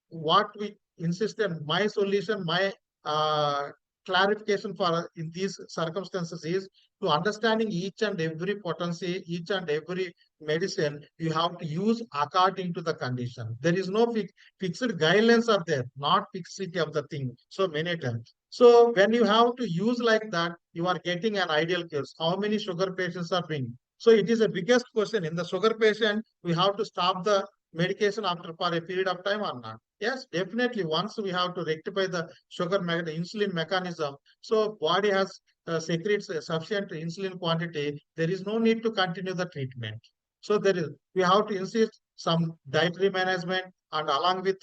what we insist on, my solution, my clarification for in these circumstances is to understanding each and every potency, each and every medicine, you have to use according to the condition. There is no fixed guidelines are there, not fixity of the thing. So many times. So when you have to use like that, you are getting an ideal case. How many sugar patients are being? So it is a biggest question. In the sugar patient, we have to stop the medication after for a period of time or not. Yes, definitely. Once we have to rectify the insulin mechanism, so body has secretes a sufficient insulin quantity. There is no need to continue the treatment. So we have to insist some dietary management and along with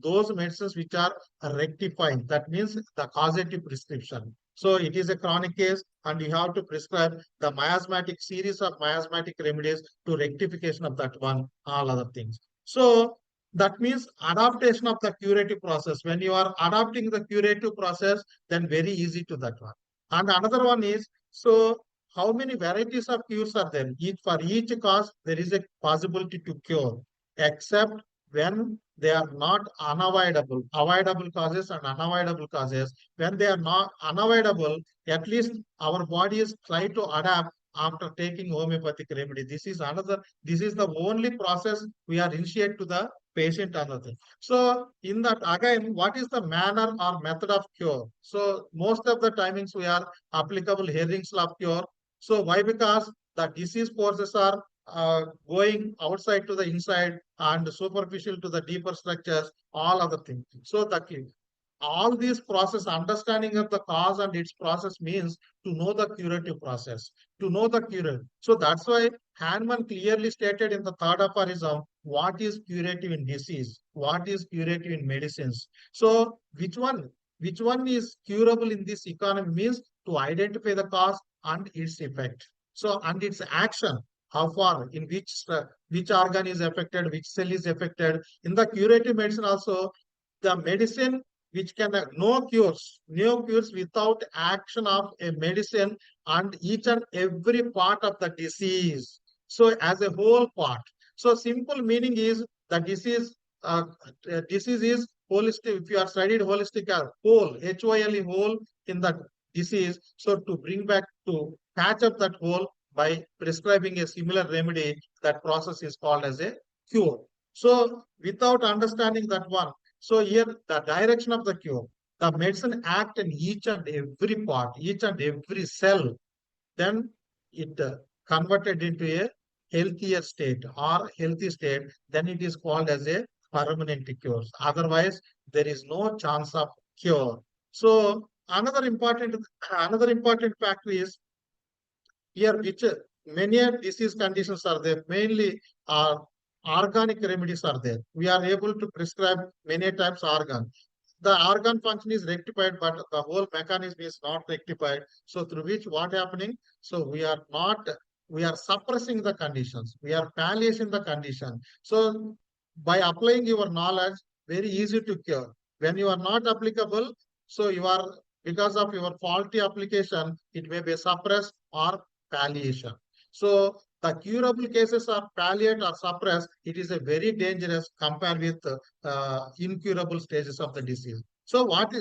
those medicines which are rectifying. That means the causative prescription. So it is a chronic case and you have to prescribe the miasmatic series of miasmatic remedies to rectification of that one, all other things. So that means adaptation of the curative process. When you are adapting the curative process, then very easy to that one. And another one is, so how many varieties of cures are there? For each cause, there is a possibility to cure, except when they are not unavoidable, avoidable causes and unavoidable causes. When they are not unavoidable, at least our body is trying to adapt after taking homeopathic remedy. This is the only process we are initiate to the patient another. So in that again, what is the manner or method of cure? So most of the timings we are applicable Herring's law of cure. So why? Because the disease forces are going outside to the inside and superficial to the deeper structures, all other things. So all these process, understanding of the cause and its process means to know the curative process, to know the cure. So that's why Hahnemann clearly stated in the third aphorism, what is curative in disease, what is curative in medicines. So which one is curable in this economy means to identify the cause and its effect. So and its action, how far, in which organ is affected, which cell is affected. In the curative medicine also, the medicine which can no cures without action of a medicine and each and every part of the disease. So as a whole part. So simple meaning is the disease is holistic. If you are studied holistic whole, HOLE whole in the disease. So to bring back to patch up that hole by prescribing a similar remedy, that process is called as a cure. So without understanding that one, so here the direction of the cure, the medicine act in each and every part, each and every cell, then it converted into a healthier state or healthy state, then it is called as a permanent cure. Otherwise, there is no chance of cure. So another important factor is here which many disease conditions are there, mainly organic remedies are there. We are able to prescribe many times organ. The organ function is rectified, but the whole mechanism is not rectified. So through which what happening? So we are suppressing the conditions. We are palliating the condition. So by applying your knowledge, very easy to cure. When you are not applicable, so you are, because of your faulty application, it may be suppressed or palliation. So the curable cases are palliate or suppressed. It is a very dangerous compared with incurable stages of the disease. So what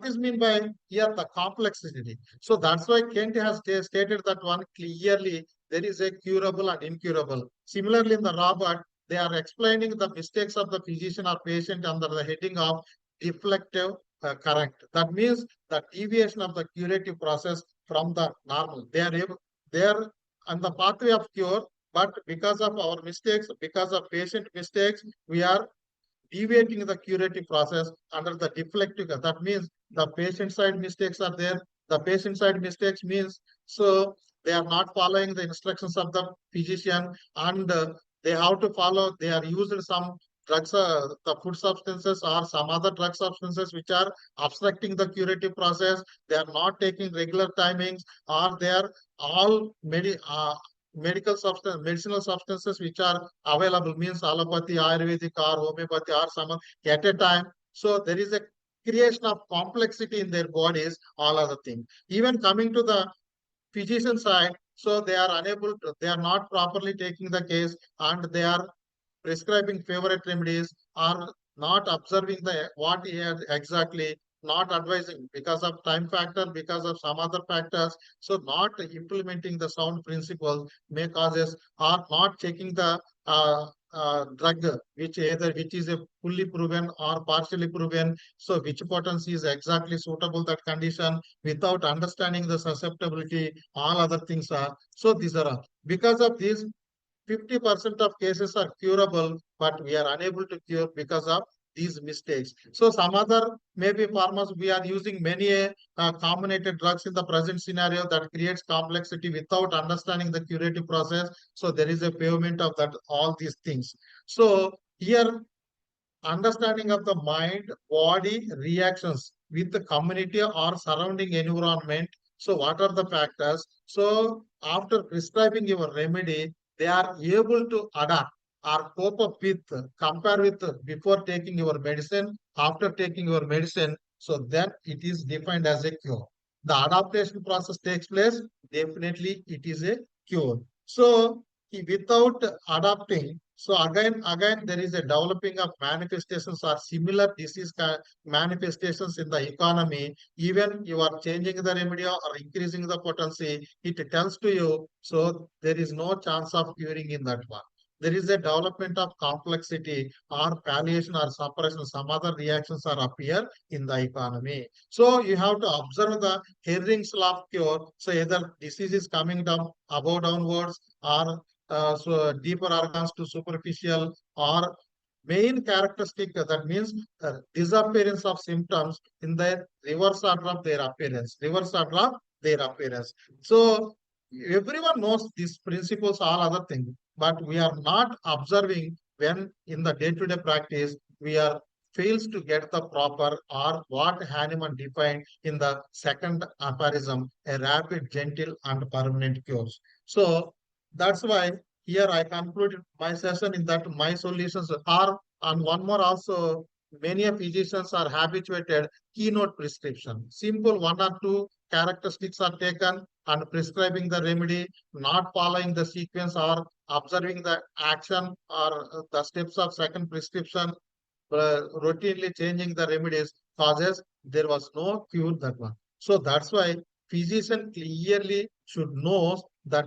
is mean by here the complexity? So that's why Kent has stated that one clearly. There is a curable and incurable. Similarly, in the Robert, they are explaining the mistakes of the physician or patient under the heading of deflective correct. That means the deviation of the curative process from the normal. They are on the pathway of cure, but because of our mistakes, because of patient mistakes, we are deviating the curative process under the deflective. That means the patient side mistakes are there. The patient side mistakes means so they are not following the instructions of the physician and they have to follow. They are using some drugs, the food substances or some other drug substances which are obstructing the curative process. They are not taking regular timings or they are all medicinal substances which are available means allopathy, Ayurvedic or homeopathy or some at a time. So there is a creation of complexity in their bodies, all other things. Even coming to the physician side, so they are they are not properly taking the case and they are prescribing favorite remedies or not observing the what he has exactly not advising because of time factor, because of some other factors. So not implementing the sound principles may causes, or not checking the drug, which is a fully proven or partially proven. So which potency is exactly suitable that condition without understanding the susceptibility, all other things are. So these are because of these 50% of cases are curable, but we are unable to cure because of these mistakes. So some other maybe farmers, we are using many combinated drugs in the present scenario that creates complexity without understanding the curative process. So there is a pavement of that, all these things. So here understanding of the mind body reactions with the community or surrounding environment. So what are the factors? So after prescribing your remedy, they are able to adapt or cope up with, compare with before taking your medicine, after taking your medicine. So then it is defined as a cure. The adaptation process takes place, definitely it is a cure. So without adapting, so again, there is a developing of manifestations or similar disease manifestations in the economy. Even you are changing the remedy or increasing the potency, it tells to you. So there is no chance of curing in that one. There is a development of complexity or palliation or suppression. Some other reactions are appear in the economy. So you have to observe the Herring's law of cure. So either disease is coming down above downwards, or so deeper organs to superficial, or main characteristic, that means disappearance of symptoms in the reverse order of their appearance, so everyone knows these principles, all other things, but we are not observing when in the day-to-day practice we are fails to get the proper or what Hahnemann defined in the second aphorism, a rapid, gentle, and permanent cures. So that's why here I concluded my session in that my solutions are, and one more also, many physicians are habituated keynote prescription. Simple one or two characteristics are taken and prescribing the remedy, not following the sequence or observing the action or the steps of second prescription, routinely changing the remedies causes there was no cure that one. So that's why physician clearly should know the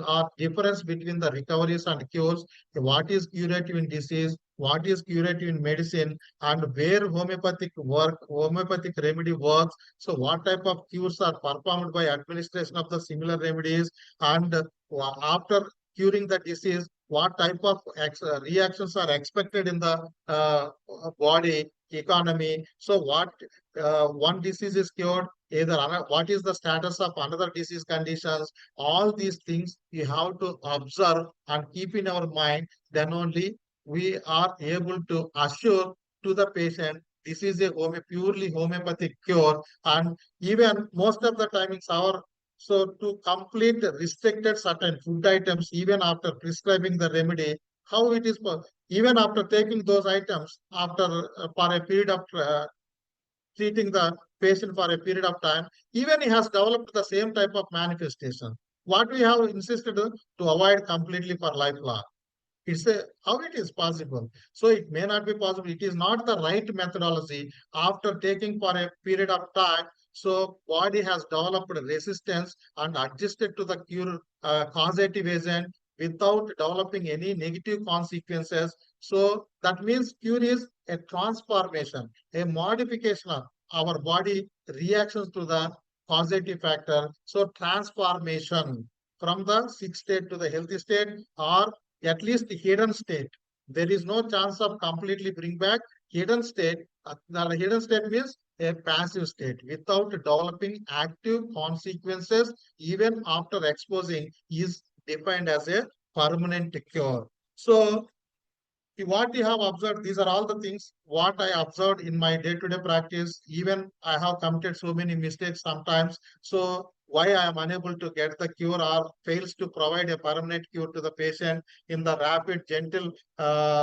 or difference between the recoveries and cures, what is curative in disease, what is curative in medicine, and where homeopathic remedy works. So what type of cures are performed by administration of the similar remedies, and after curing the disease, what type of reactions are expected in the body economy. So what one disease is cured, either what is the status of another disease conditions, all these things we have to observe and keep in our mind, then only we are able to assure to the patient this is a purely homeopathic cure. And even most of the time it's our, so to complete restricted certain food items, even after prescribing the remedy, how it is even after taking those items, after for a period of treating the patient for a period of time, even he has developed the same type of manifestation. What we have insisted to avoid completely for lifelong. It's a how it is possible. So it may not be possible. It is not the right methodology. After taking for a period of time, so body has developed resistance and adjusted to the cure causative agent without developing any negative consequences. So that means cure is a transformation, a modification of our body reactions to the causative factor. So transformation from the sick state to the healthy state, or at least the hidden state. There is no chance of completely bring back hidden state. The hidden state means a passive state without developing active consequences even after exposing is defined as a permanent cure. So what you have observed, these are all the things what I observed in my day-to-day practice. Even I have committed so many mistakes sometimes. So why I am unable to get the cure or fails to provide a permanent cure to the patient in the rapid, gentle,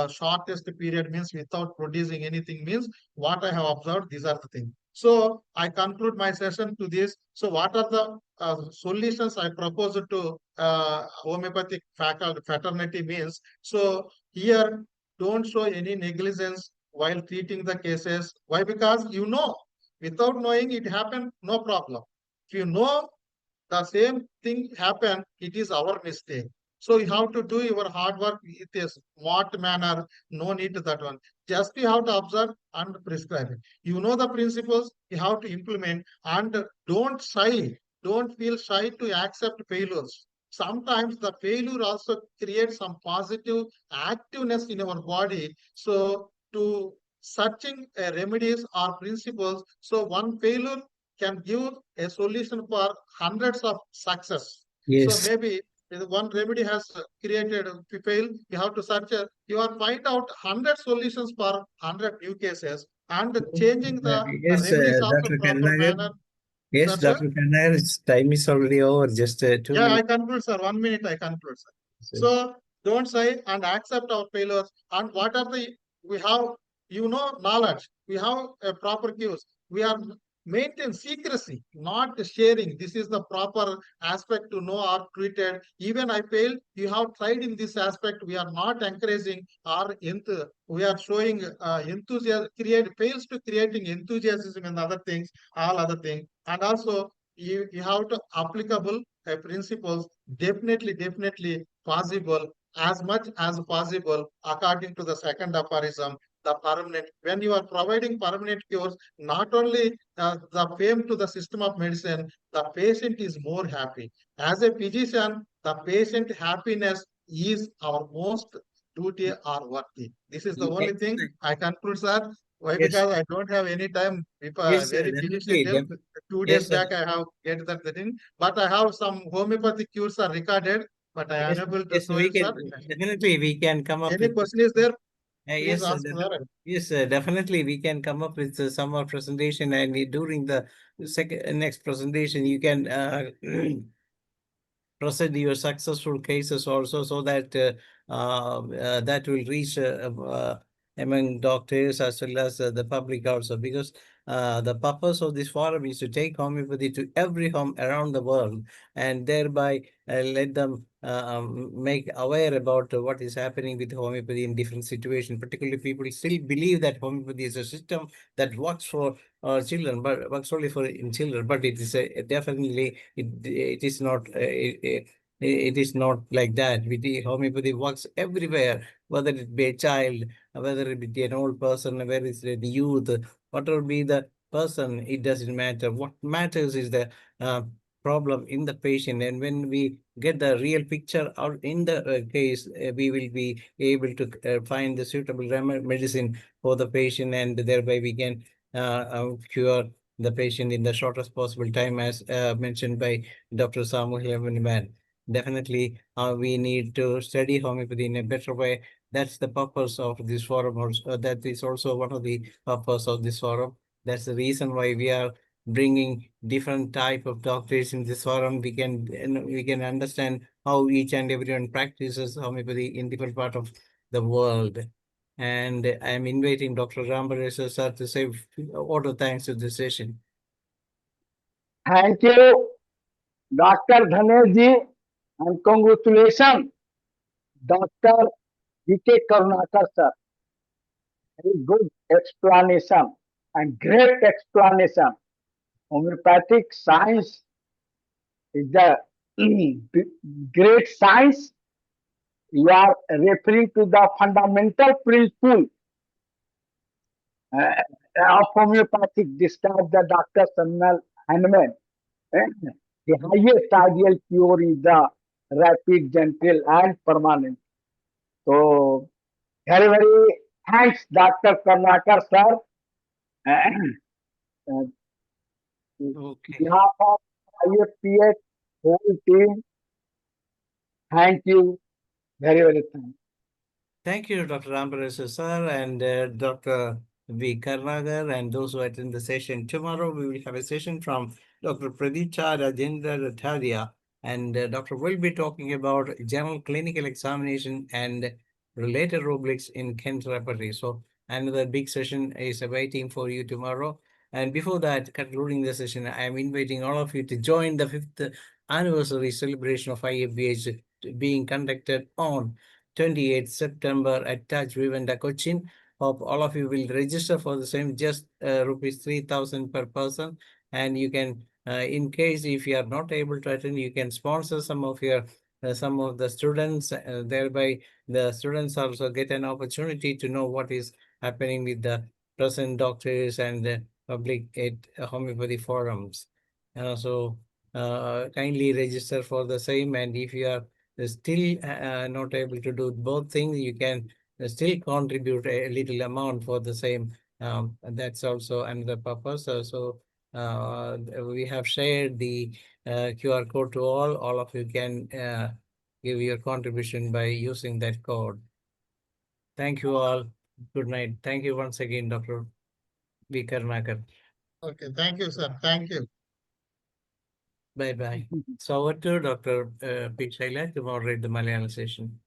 shortest period means without producing anything means what I have observed, these are the things. So I conclude my session to this. So what are the solutions I propose to homeopathic faculty fraternity means? So here don't show any negligence while treating the cases. Why? Because you know, without knowing it happened, no problem. If you know the same thing happen, it is our mistake. So you have to do your hard work with a smart manner. No need to that one. Just you have to observe and prescribe it. You know the principles, you have to implement, and don't shy. Don't feel shy to accept failures. Sometimes the failure also creates some positive activeness in our body. So to searching remedies or principles. So one failure can give a solution for hundreds of success. So Yes. maybe one remedy has created to fail, you have to search, you are find out 100 solutions for 100 new cases, and changing the Yes, remedies also Dr. proper Karnagar. manner. Yes, Sir, sir? Dr. Karnagar, time is already over. Just 2 Yeah, I minutes. conclude, sir. 1 minute, I conclude, sir. Sir. So don't say and accept our failures. And what are the we have, knowledge. We have a proper cues. We are maintain secrecy, not sharing. This is the proper aspect to know or treated. Even I failed. You have tried in this aspect. We are not encouraging or we are showing enthusiasm. Create fails to creating enthusiasm and other things, all other things, and also you have to applicable principles, definitely possible, as much as possible, according to the second aphorism, the permanent. When you are providing permanent cures, not only the fame to the system of medicine, the patient is more happy. As a physician, the patient happiness is our most duty or worthy. This is the only thing Excellent. I conclude, sir. Why? Yes, Because I don't have any time. If yes, very busy definitely. schedule. 2 days Yes, sir. back, I have get that thing, but I have some homeopathy cures are recorded, but I am Yes, unable to yes, show we you, can sir. definitely we can come up Any with. question is there? Please Yes, ask, sir. yes, definitely we can come up with some more presentation, and during the second next presentation you can present your successful cases also, so that that will reach among doctors as well as the public also, because the purpose of this forum is to take homeopathy to every home around the world, and thereby let them make aware about what is happening with homeopathy in different situations. Particularly, people still believe that homeopathy is a system that works for children, but works only for in children. But it is definitely it is not. It is not like that. With the homeopathy works everywhere, whether it be a child, whether it be an old person, whether it's the youth, whatever be the person, it doesn't matter. What matters is the problem in the patient, and when we get the real picture out in the case, we will be able to find the suitable medicine for the patient, and thereby we can cure the patient in the shortest possible time, as mentioned by Dr. Samuel Evan. Definitely, we need to study homeopathy in a better way. That's the purpose of this forum. Also, that is also one of the purpose of this forum. That's the reason why we are bringing different type of doctors in this forum. We can understand how each and everyone practices homeopathy in different part of the world. And I am inviting Dr. Rambaresh sir to say order thanks to this session. Thank you, Dr. Dhanesh ji, and congratulations, Dr. V.K. Karunakar sir. Very good explanation and great explanation. Homeopathic science is the great science. You are referring to the fundamental principle of homeopathic described the Dr. Samuel Hahnemann. The highest ideal cure is the rapid, gentle, and permanent. So, very thanks, Dr. Karnakar, sir. On Okay. behalf of IFPH whole team, thank you. Very thanks. Thank you, Dr. Rambaresh sir, and Dr. V. Karnagar, and those who attend the session. Tomorrow we will have a session from Dr. Pradipcha Rajendra Ratharia, and Doctor will be talking about general clinical examination and related rubrics in chemotherapy. So another big session is awaiting for you tomorrow. And before that, concluding the session, I am inviting all of you to join the 5th anniversary celebration of IFPH being conducted on 28th September at Taj Vivenda, Cochin. hope all of you will register for the same, just rupees 3,000 per person. And you can, in case if you are not able to attend, you can sponsor some of your some of the students. Thereby, the students also get an opportunity to know what is happening with the present doctors and the public at homeopathy forums. So kindly register for the same. And if you are still not able to do both things, you can still contribute a little amount for the same. That's also another purpose. So we have shared the QR code to all. All of you can give your contribution by using that code. Thank you all. Good night. Thank you once again, Dr. V. Karunakar. Okay, thank you, sir. Thank you. Bye-bye. So over to Dr. P. Shaila to moderate the Malayalam session.